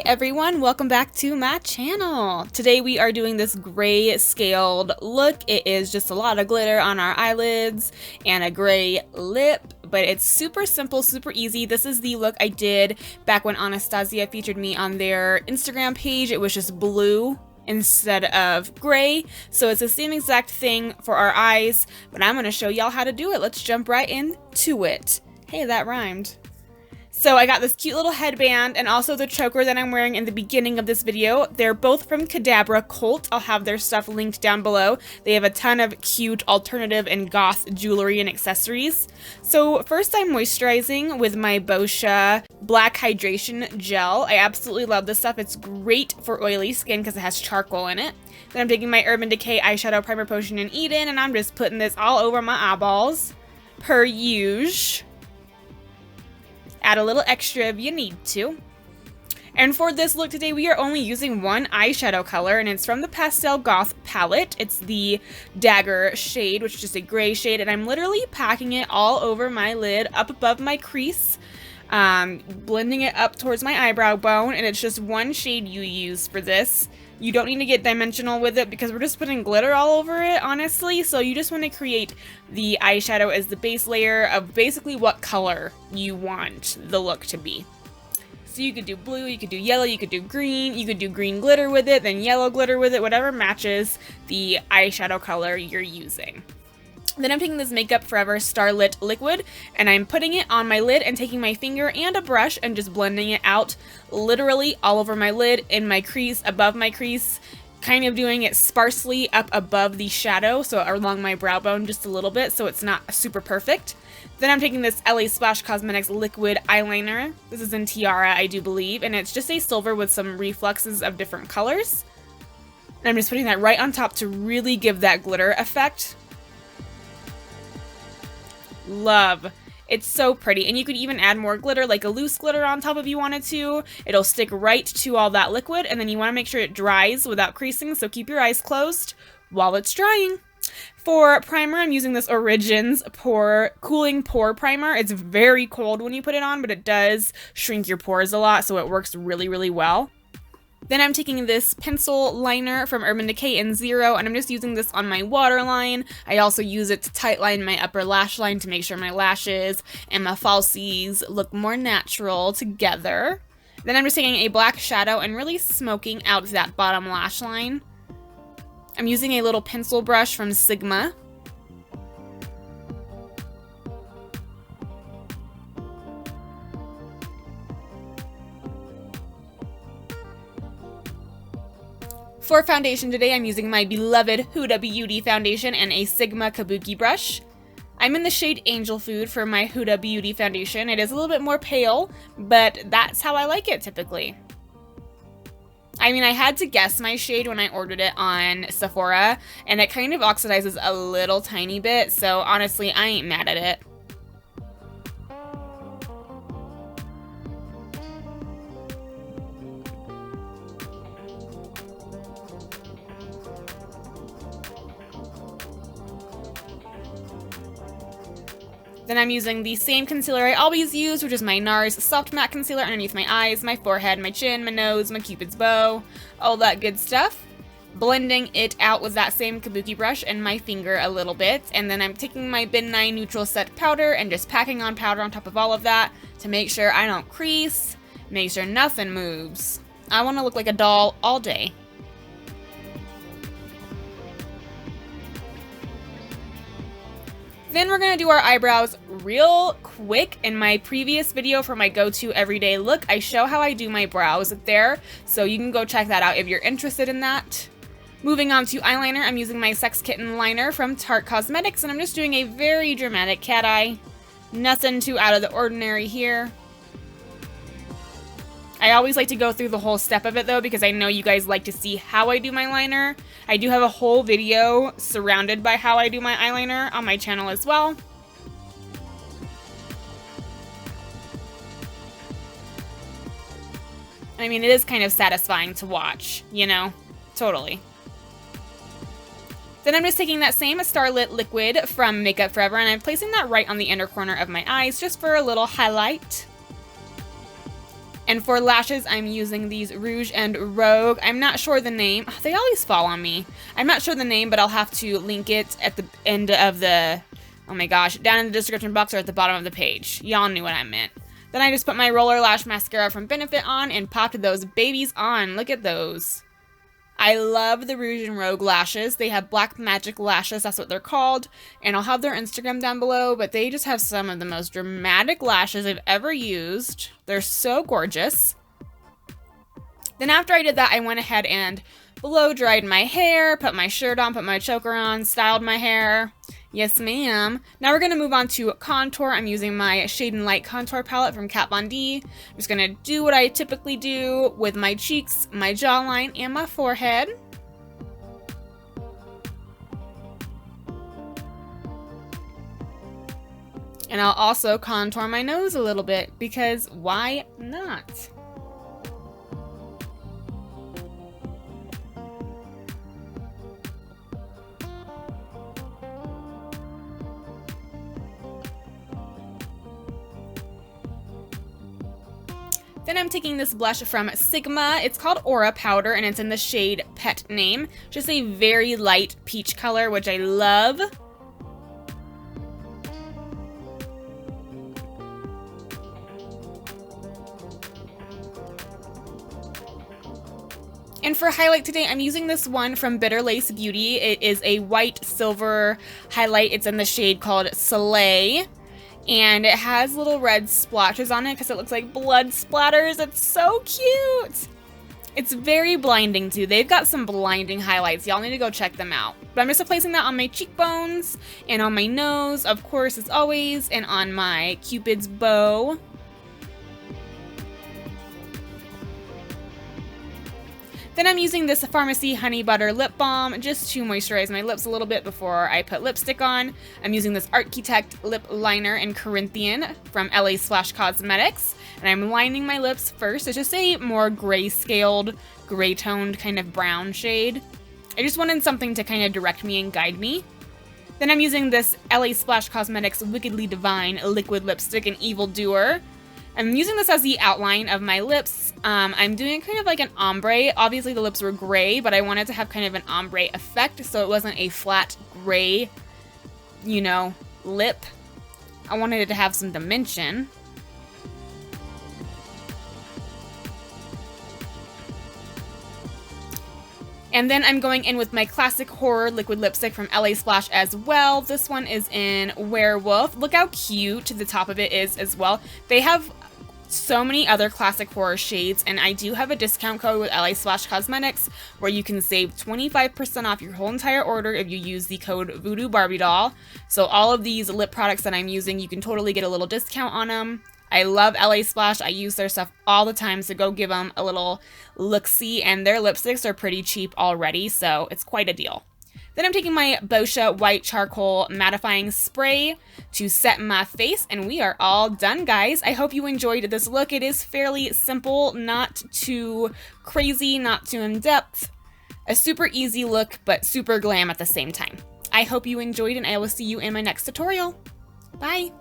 everyone, welcome back to my channel. Today we are doing this gray scaled look. It is just a lot of glitter on our eyelids and a gray lip, but it's super simple, super easy. This is the look I did back when Anastasia featured me on their Instagram page. It was just blue instead of gray, so it's the same exact thing for our eyes, but I'm going to show y'all how to do it. Let's jump right into it. Hey, that rhymed. So I got this cute little headband and also the choker that I'm wearing in the beginning of this video. They're both from Cadabra Cult. I'll have their stuff linked down below. They have a ton of cute alternative and goth jewelry and accessories. So first I'm moisturizing with my Boscia Black Hydration Gel. I absolutely love this stuff. It's great for oily skin because it has charcoal in it. Then I'm taking my Urban Decay Eyeshadow Primer Potion in Eden and I'm just putting this all over my eyeballs, per usual. Add a little extra if you need to. And for this look today, we are only using one eyeshadow color, and it's from the Pastel Goth palette. It's the Dagger shade, which is just a gray shade, and I'm literally packing it all over my lid, up above my crease, blending it up towards my eyebrow bone, and it's just one shade you use for this. You don't need to get dimensional with it because we're just putting glitter all over it, honestly. So you just want to create the eyeshadow as the base layer of basically what color you want the look to be. So you could do blue, you could do yellow, you could do green glitter with it, then yellow glitter with it, whatever matches the eyeshadow color you're using. Then I'm taking this Makeup Forever Starlit Liquid, and I'm putting it on my lid and taking my finger and a brush and just blending it out literally all over my lid, in my crease, above my crease, kind of doing it sparsely up above the shadow, so along my brow bone just a little bit, so it's not super perfect. Then I'm taking this LA Splash Cosmetics Liquid Eyeliner. This is in Tiara, I do believe, and it's just a silver with some reflexes of different colors. And I'm just putting that right on top to really give that glitter effect. Love. It's so pretty, and you could even add more glitter, like a loose glitter on top if you wanted to. It'll stick right to all that liquid, and then you want to make sure it dries without creasing, so keep your eyes closed while it's drying. For primer, I'm using this Origins Pore Cooling Pore Primer. It's very cold when you put it on, but it does shrink your pores a lot, so it works really, really well. Then I'm taking this pencil liner from Urban Decay in Zero, and I'm just using this on my waterline. I also use it to tightline my upper lash line to make sure my lashes and my falsies look more natural together. Then I'm just taking a black shadow and really smoking out that bottom lash line. I'm using a little pencil brush from Sigma. For foundation today, I'm using my beloved Huda Beauty foundation and a Sigma Kabuki brush. I'm in the shade Angel Food for my Huda Beauty foundation. It is a little bit more pale, but that's how I like it typically. I mean, I had to guess my shade when I ordered it on Sephora, and it kind of oxidizes a little tiny bit, so honestly, I ain't mad at it. Then I'm using the same concealer I always use, which is my Nars Soft Matte Concealer underneath my eyes, my forehead, my chin, my nose, my cupid's bow, all that good stuff. Blending it out with that same kabuki brush and my finger a little bit. And then I'm taking my Nye Neutral Set Powder and just packing on powder on top of all of that to make sure I don't crease, make sure nothing moves. I want to look like a doll all day. Then we're going to do our eyebrows real quick. In my previous video for my go-to everyday look, I show how I do my brows there, so you can go check that out if you're interested in that. Moving on to eyeliner, I'm using my Sex Kitten liner from Tarte Cosmetics, and I'm just doing a very dramatic cat eye. Nothing too out of the ordinary here. I always like to go through the whole step of it though, because I know you guys like to see how I do my liner. I do have a whole video surrounded by how I do my eyeliner on my channel as well. I mean, it is kind of satisfying to watch, you know? Totally. Then I'm just taking that same Starlit liquid from Makeup Forever, and I'm placing that right on the inner corner of my eyes just for a little highlight. And for lashes, I'm using these Rouge and Rogue. I'm not sure the name. They always fall on me. I'm not sure the name, but I'll have to link it at the end of the, oh my gosh, down in the description box or at the bottom of the page. Y'all knew what I meant. Then I just put my Roller Lash Mascara from Benefit on and popped those babies on. Look at those. I love the Rouge and Rogue lashes. They have Black Magic lashes, that's what they're called. And I'll have their Instagram down below, but they just have some of the most dramatic lashes I've ever used. They're so gorgeous. Then after I did that, I went ahead and blow dried my hair, put my shirt on, put my choker on, styled my hair. Yes, ma'am. Now we're going to move on to contour. I'm using my Shade and Light contour palette from Kat Von D. I'm just going to do what I typically do with my cheeks, my jawline, and my forehead. And I'll also contour my nose a little bit because why not? Then I'm taking this blush from Sigma. It's called Aura Powder, and it's in the shade Pet Name. Just a very light peach color, which I love. And for highlight today, I'm using this one from Bitter Lace Beauty. It is a white silver highlight. It's in the shade called Soleil. And it has little red splotches on it because it looks like blood splatters. It's so cute. It's very blinding too. They've got some blinding highlights. Y'all need to go check them out. But I'm just placing that on my cheekbones and on my nose, of course, as always, and on my Cupid's bow. Then I'm using this Pharmacy Honey Butter Lip Balm just to moisturize my lips a little bit before I put lipstick on. I'm using this Architect Lip Liner in Corinthian from LA Splash Cosmetics. And I'm lining my lips first. It's just a more gray-scaled, gray-toned kind of brown shade. I just wanted something to kind of direct me and guide me. Then I'm using this LA Splash Cosmetics Wickedly Divine Liquid Lipstick in Evil Doer. I'm using this as the outline of my lips. I'm doing kind of like an ombre. Obviously the lips were gray, but I wanted to have kind of an ombre effect, so it wasn't a flat gray, you know, lip. I wanted it to have some dimension. And then I'm going in with my classic horror liquid lipstick from LA Splash as well. This one is in Werewolf. Look how cute the top of it is as well. They have so many other classic horror shades, and I do have a discount code with LA Splash Cosmetics where you can save 25% off your whole entire order if you use the code Voodoo Barbie Doll. So all of these lip products that I'm using, you can totally get a little discount on them. I love LA Splash. I use their stuff all the time, so go give them a little look-see, and their lipsticks are pretty cheap already, so it's quite a deal. Then I'm taking my Boscia White Charcoal Mattifying Spray to set my face, and we are all done, guys. I hope you enjoyed this look. It is fairly simple, not too crazy, not too in-depth. A super easy look, but super glam at the same time. I hope you enjoyed, and I will see you in my next tutorial. Bye!